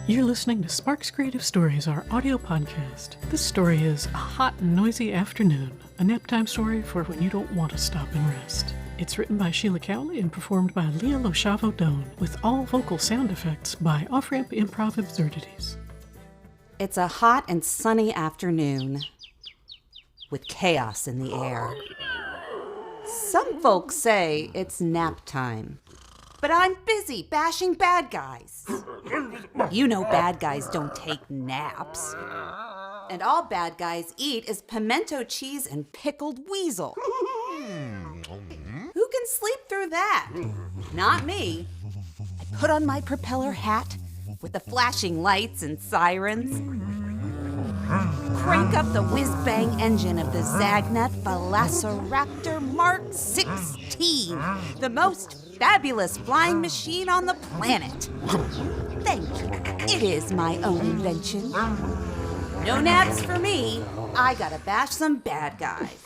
You're listening to Sparks Creative Stories, our audio podcast. This story is A Hot and Noisy Afternoon, a naptime story for when you don't want to stop and rest. It's written by Sheila Cowley and performed by Leah LoSchiavo Doan, with all vocal sound effects by Offramp Improv Absurdities. It's a hot and sunny afternoon with chaos in the air. Some folks say it's nap time. But I'm busy bashing bad guys. You know bad guys don't take naps. And all bad guys eat is pimento cheese and pickled weasel. Who can sleep through that? Not me. I put on my propeller hat with the flashing lights and sirens. Crank up the whiz-bang engine of the Zagnut Velociraptor Mark 16, the most fabulous flying machine on the planet. Thank you. It is my own invention. No naps for me. I gotta bash some bad guys.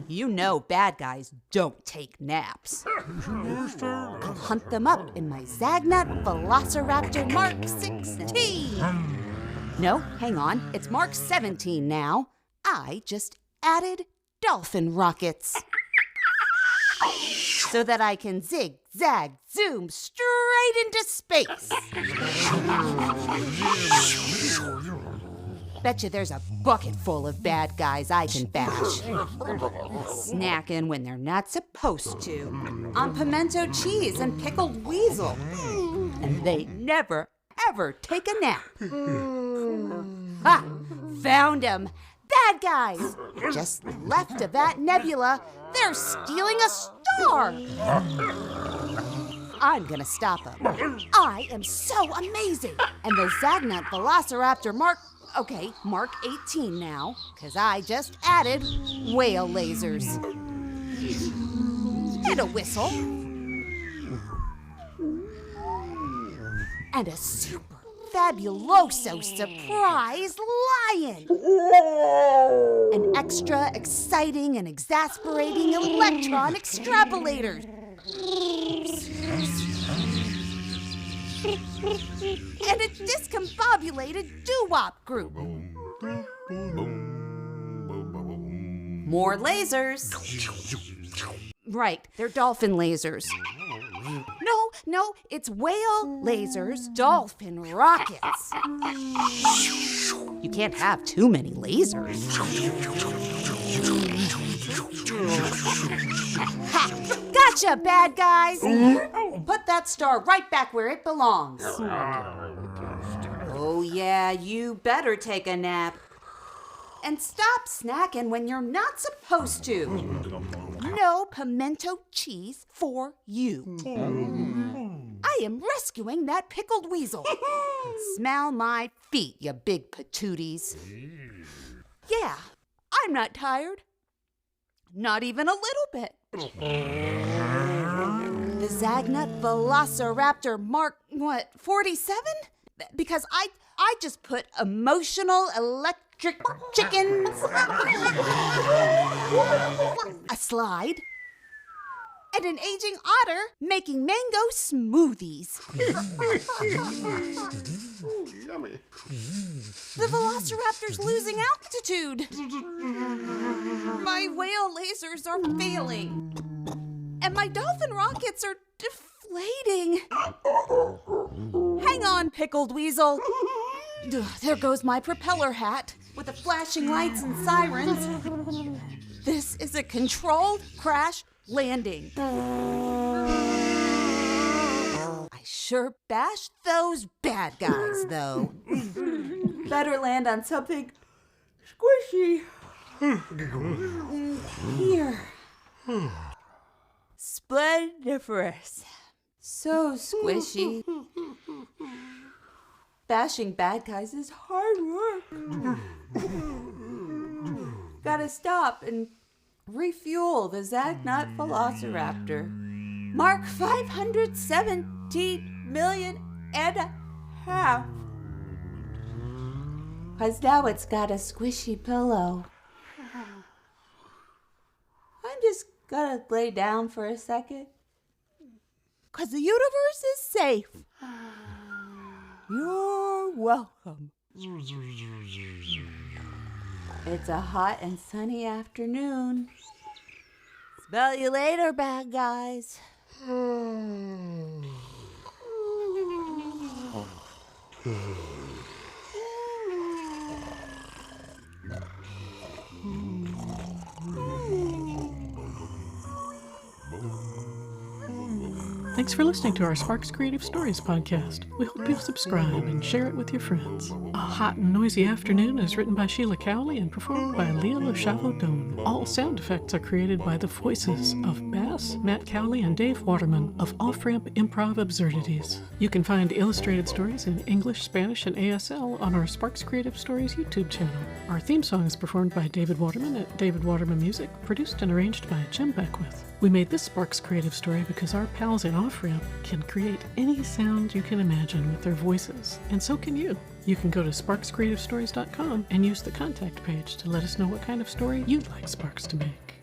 You know bad guys don't take naps. I'll hunt them up in my Zagnut Velociraptor Mark 16. No, hang on. It's Mark 17 now. I just added dolphin rockets. So that I can zig, zag, zoom straight into space. Betcha there's a bucket full of bad guys I can bash. Snacking when they're not supposed to. On pimento cheese and pickled weasel. And they never, ever take a nap. Ha! Found 'em. Bad guys! Just left of that nebula, they're stealing a star! I'm gonna stop them. I am so amazing! And the Zagnut Velociraptor Mark 18 now, because I just added whale lasers. And a whistle. And a super fabuloso surprise lion! An extra exciting and exasperating electron extrapolator! And a discombobulated doo-wop group! More lasers! Right, they're dolphin lasers. No, it's whale lasers, dolphin rockets. You can't have too many lasers. Ha! Gotcha, bad guys! Put that star right back where it belongs. Oh yeah, you better take a nap. And stop snacking when you're not supposed to. No pimento cheese for you. I am rescuing that pickled weasel. Smell my feet, you big patooties. Yeah, I'm not tired. Not even a little bit. The Zagnut Velociraptor Mark, 47? Because I just put emotional electric chickens, a slide, and an aging otter making mango smoothies. Yummy. The Velociraptor's losing altitude. My whale lasers are failing. And my dolphin rockets are deflating. Hang on, pickled weasel. There goes my propeller hat with the flashing lights and sirens. This is a controlled crash landing. I sure bashed those bad guys, though. Better land on something squishy. Here. Splendiferous. So squishy. Bashing bad guys is hard work. Gotta stop and refuel the Zagnut Velociraptor. Mark 517 million and a half. 'Cause now it's got a squishy pillow. I'm just gonna lay down for a second. 'Cause the universe is safe. You're welcome. It's a hot and sunny afternoon. Smell you later, bad guys. Thanks for listening to our Sparks Creative Stories podcast. We hope you'll subscribe and share it with your friends. A Hot and Noisy Afternoon is written by Sheila Cowley and performed by Leah LoSchiavo Doan. All sound effects are created by the voices of Bass, Matt Cowley, and Dave Waterman of Offramp Improv Absurdities. You can find illustrated stories in English, Spanish, and ASL on our Sparks Creative Stories YouTube channel. Our theme song is performed by David Waterman at David Waterman Music, produced and arranged by Jim Beckwith. We made this Sparks Creative Story because our pals in Offramp can create any sound you can imagine with their voices, and so can you. You can go to sparkscreativestories.com and use the contact page to let us know what kind of story you'd like Sparks to make.